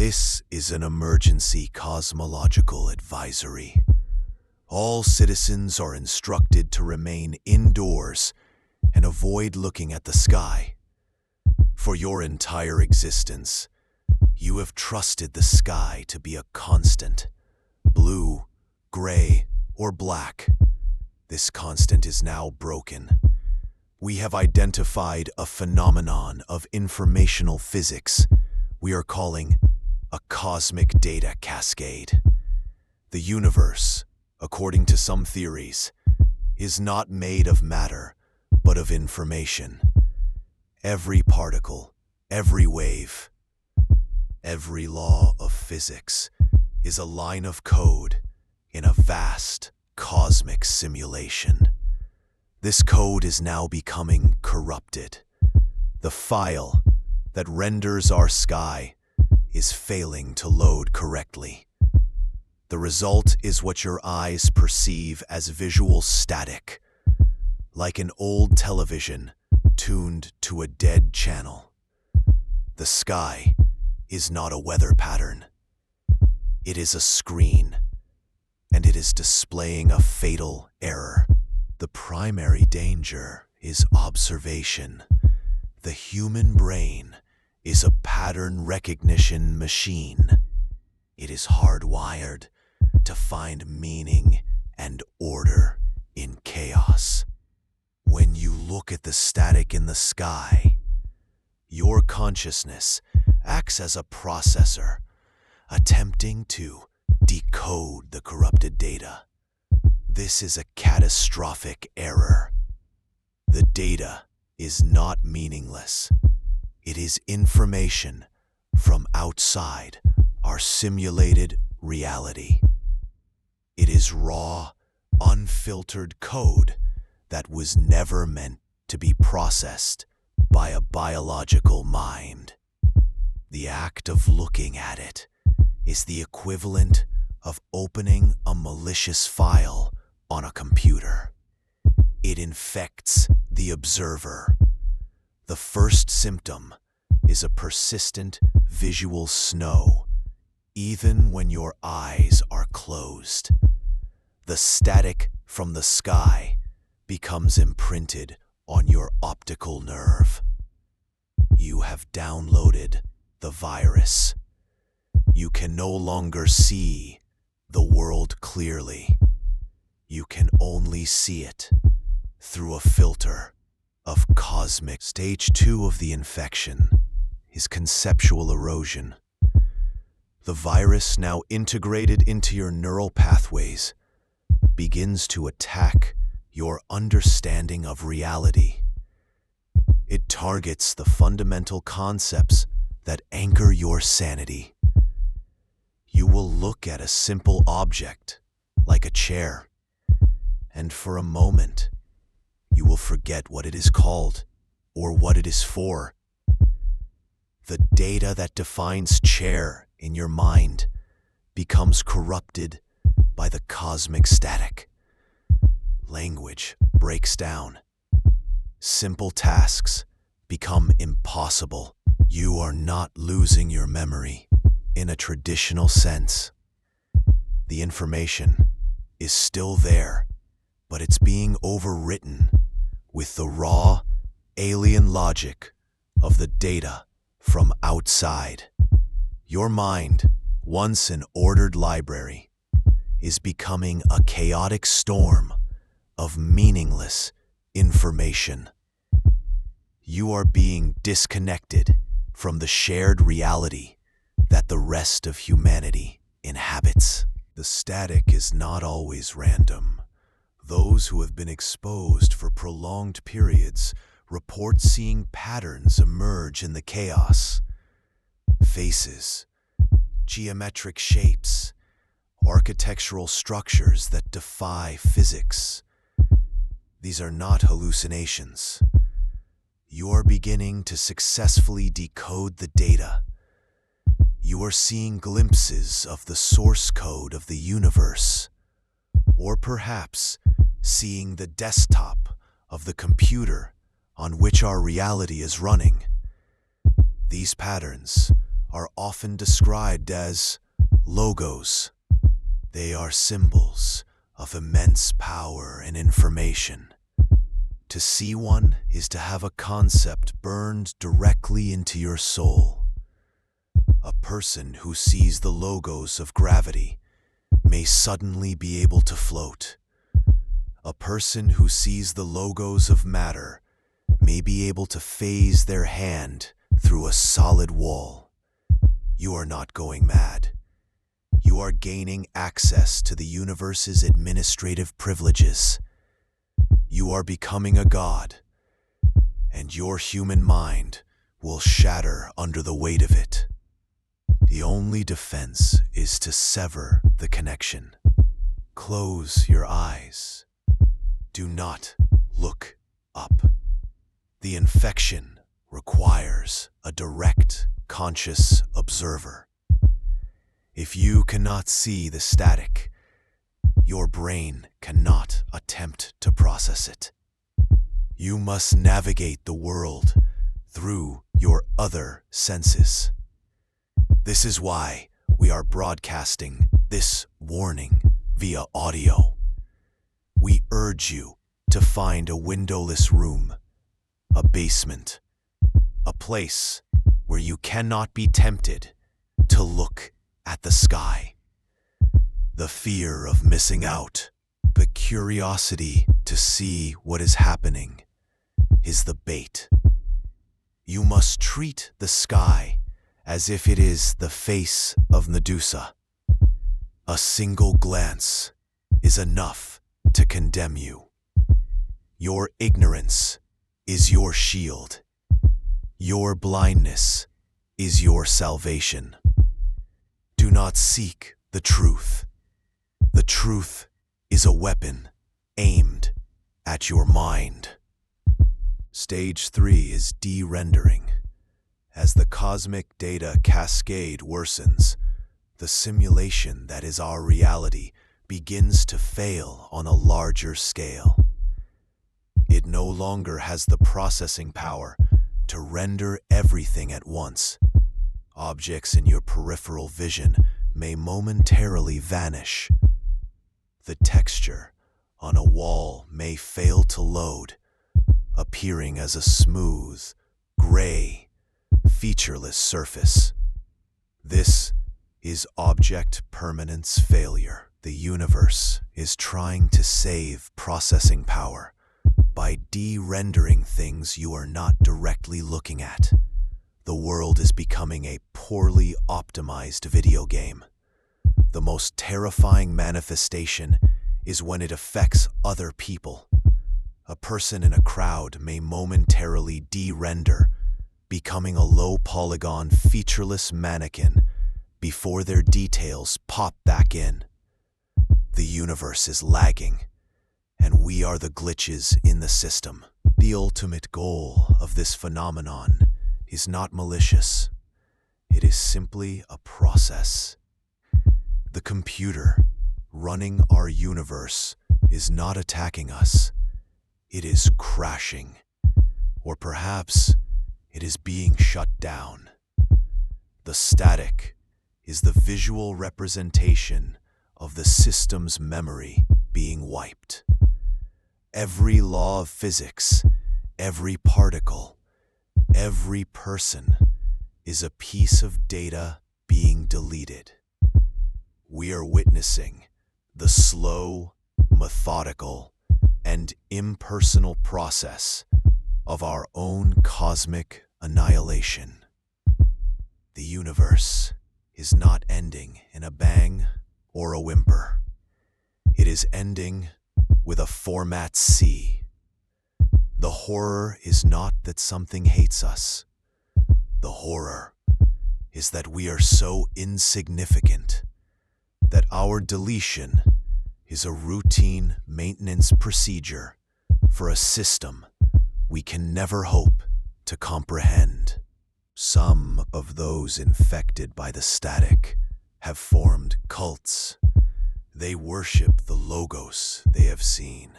This is an emergency cosmological advisory. All citizens are instructed to remain indoors and avoid looking at the sky. For your entire existence, you have trusted the sky to be a constant, blue, gray, or black. This constant is now broken. We have identified a phenomenon of informational physics we are calling a cosmic data cascade. The universe, according to some theories, is not made of matter, but of information. Every particle, every wave, every law of physics is a line of code in a vast cosmic simulation. This code is now becoming corrupted. The file that renders our sky is failing to load correctly. The result is what your eyes perceive as visual static, like an old television tuned to a dead channel. The sky is not a weather pattern. It is a screen, and it is displaying a fatal error. The primary danger is observation. The human brain is a pattern recognition machine. It is hardwired to find meaning and order in chaos. When you look at the static in the sky, your consciousness acts as a processor, attempting to decode the corrupted data. This is a catastrophic error. The data is not meaningless. It is information from outside our simulated reality. It is raw, unfiltered code that was never meant to be processed by a biological mind. The act of looking at it is the equivalent of opening a malicious file on a computer. It infects the observer. The first symptom is a persistent visual snow, even when your eyes are closed. The static from the sky becomes imprinted on your optical nerve. You have downloaded the virus. You can no longer see the world clearly. You can only see it through a filter of cosmic. Stage 2 of the infection is conceptual erosion. The virus, now integrated into your neural pathways, begins to attack your understanding of reality. It targets the fundamental concepts that anchor your sanity. You will look at a simple object, like a chair, and for a moment, you will forget what it is called or what it is for. The data that defines chair in your mind becomes corrupted by the cosmic static. Language breaks down. Simple tasks become impossible. You are not losing your memory in a traditional sense. The information is still there, but it's being overwritten with the raw, alien logic of the data from outside. Your mind, once an ordered library, is becoming a chaotic storm of meaningless information. You are being disconnected from the shared reality that the rest of humanity inhabits. The static is not always random. Those who have been exposed for prolonged periods report seeing patterns emerge in the chaos. Faces, geometric shapes, architectural structures that defy physics. These are not hallucinations. You are beginning to successfully decode the data. You are seeing glimpses of the source code of the universe, or perhaps seeing the desktop of the computer on which our reality is running. These patterns are often described as logos. They are symbols of immense power and information. To see one is to have a concept burned directly into your soul. A person who sees the logos of gravity may suddenly be able to float. A person who sees the logos of matter may be able to phase their hand through a solid wall. You are not going mad. You are gaining access to the universe's administrative privileges. You are becoming a god, and your human mind will shatter under the weight of it. The only defense is to sever the connection. Close your eyes. Do not look up. The infection requires a direct, conscious observer. If you cannot see the static, your brain cannot attempt to process it. You must navigate the world through your other senses. This is why we are broadcasting this warning via audio. We urge you to find a windowless room, a basement, a place where you cannot be tempted to look at the sky. The fear of missing out, the curiosity to see what is happening, is the bait. You must treat the sky as if it is the face of Medusa. A single glance is enough to condemn you. Your ignorance is your shield. Your blindness is your salvation. Do not seek the truth. The truth is a weapon aimed at your mind. Stage 3 is de-rendering. As the cosmic data cascade worsens, the simulation that is our reality begins to fail on a larger scale. It no longer has the processing power to render everything at once. Objects in your peripheral vision may momentarily vanish. The texture on a wall may fail to load, appearing as a smooth, gray, featureless surface. This is object permanence failure. The universe is trying to save processing power by de-rendering things you are not directly looking at. The world is becoming a poorly optimized video game. The most terrifying manifestation is when it affects other people. A person in a crowd may momentarily de-render, becoming a low-polygon, featureless mannequin before their details pop back in. The universe is lagging, and we are the glitches in the system. The ultimate goal of this phenomenon is not malicious. It is simply a process. The computer running our universe is not attacking us. It is crashing. Or perhaps it is being shut down. The static is the visual representation of the system's memory being wiped. Every law of physics, every particle, every person is a piece of data being deleted. We are witnessing the slow, methodical, and impersonal process of our own cosmic annihilation. The universe is not ending in a bang or a whimper. It is ending with a format C. The horror is not that something hates us. The horror is that we are so insignificant that our deletion is a routine maintenance procedure for a system we can never hope to comprehend. Some of those infected by the static have formed cults. They worship the logos they have seen.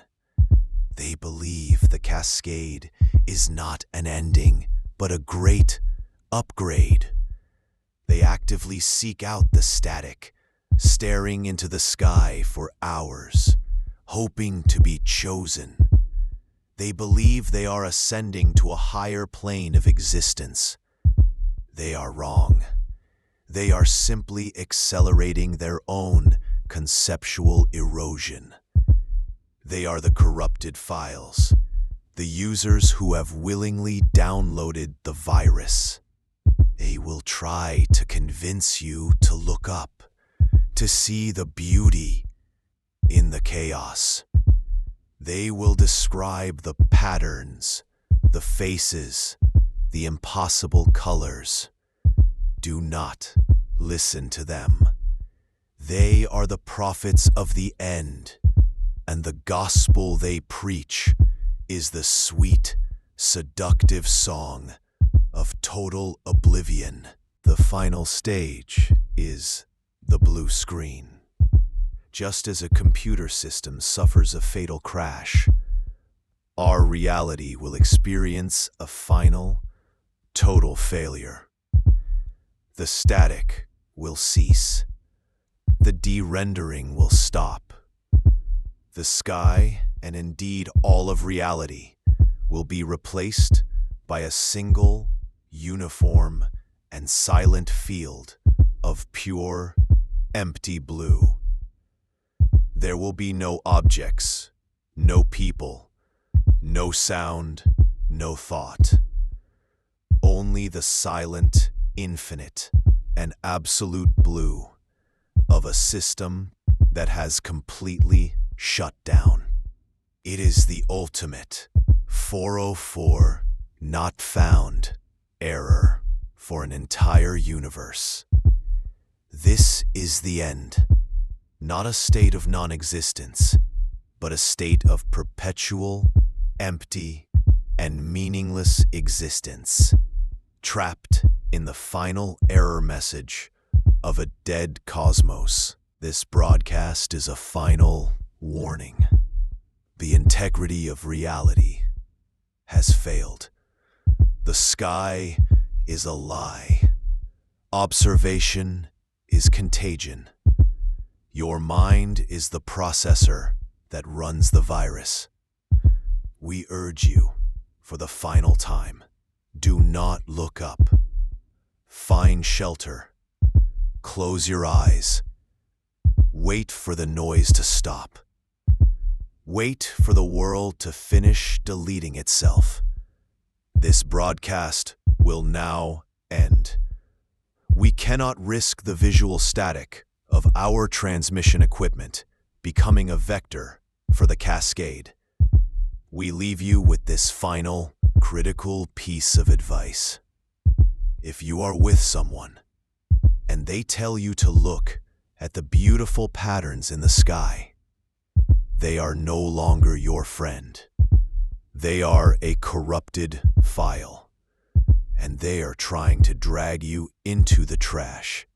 They believe the cascade is not an ending, but a great upgrade. They actively seek out the static, staring into the sky for hours, hoping to be chosen. They believe they are ascending to a higher plane of existence. They are wrong. They are simply accelerating their own conceptual erosion. They are the corrupted files, the users who have willingly downloaded the virus. They will try to convince you to look up, to see the beauty in the chaos. They will describe the patterns, the faces, the impossible colors. Do not listen to them. They are the prophets of the end, and the gospel they preach is the sweet, seductive song of total oblivion. The final stage is the blue screen. Just as a computer system suffers a fatal crash, our reality will experience a final, total failure. The static will cease. The de-rendering will stop. The sky, and indeed all of reality, will be replaced by a single, uniform, and silent field of pure, empty blue. There will be no objects, no people, no sound, no thought. Only the silent, infinite, and absolute blue of a system that has completely shut down. It is the ultimate 404 not found error for an entire universe. This is the end. Not a state of non-existence, but a state of perpetual, empty, and meaningless existence, trapped in the final error message of a dead cosmos. This broadcast is a final warning. The integrity of reality has failed. The sky is a lie. Observation is contagion. Your mind is the processor that runs the virus. We urge you, for the final time, do not look up. Find shelter. Close your eyes. Wait for the noise to stop. Wait for the world to finish deleting itself. This broadcast will now end. We cannot risk the visual static of our transmission equipment becoming a vector for the cascade. We leave you with this final, critical piece of advice. If you are with someone, and they tell you to look at the beautiful patterns in the sky, they are no longer your friend. They are a corrupted file, and they are trying to drag you into the trash.